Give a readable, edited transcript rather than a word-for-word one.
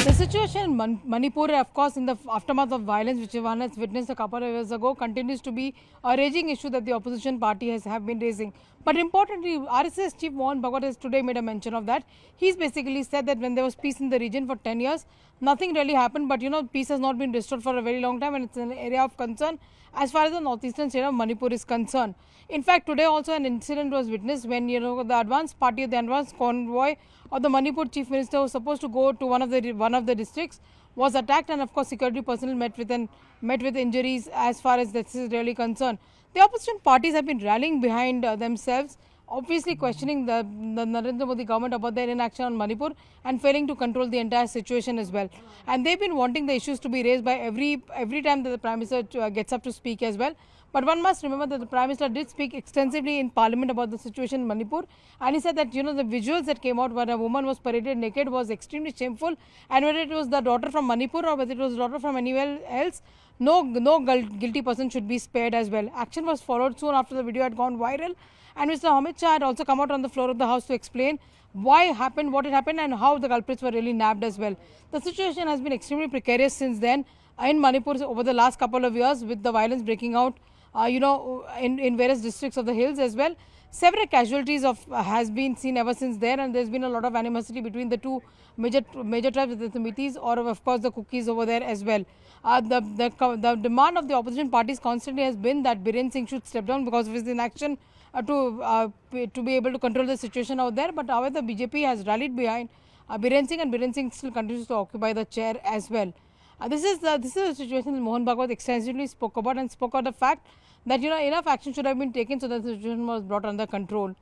The situation in Manipur, of course, in the aftermath of violence, which one has witnessed a couple of years ago, continues to be a raging issue that the opposition party have been raising. But importantly, RSS chief Mohan Bhagwat has today made a mention of that. He's basically said that when there was peace in the region for 10 years, nothing really happened. But peace has not been restored for a very long time, and it's an area of concern as far as the northeastern state of Manipur is concerned. In fact, today also an incident was witnessed when the advance convoy of the Manipur chief minister who was supposed to go to one of the districts was attacked, and of course security personnel met with injuries as far as this is really concerned. The opposition parties have been rallying behind themselves, obviously questioning the Narendra Modi government about their inaction on Manipur and failing to control the entire situation as well. And they've been wanting the issues to be raised by every time that the Prime Minister gets up to speak as well. But one must remember that the Prime Minister did speak extensively in Parliament about the situation in Manipur, and he said that the visuals that came out where a woman was paraded naked was extremely shameful, and whether it was the daughter from Manipur or whether it was the daughter from anywhere else, no guilty person should be spared as well. Action was followed soon after the video had gone viral, and Mr. Amit Shah had also come out on the floor of the House to explain why happened, what had happened, and how the culprits were really nabbed as well. The situation has been extremely precarious since then in Manipur over the last couple of years, with the violence breaking out in various districts of the hills as well. Several casualties has been seen ever since there, and there's been a lot of animosity between the two major tribes, the Meiteis or of course the Kukis over there as well. The demand of the opposition parties constantly has been that Biren Singh should step down because of his inaction to be able to control the situation out there. But however, the BJP has rallied behind Biren Singh, and Biren Singh still continues to occupy the chair as well. This is the situation that Mohan Bhagwat extensively spoke about, and spoke about the fact that enough action should have been taken so that the situation was brought under control.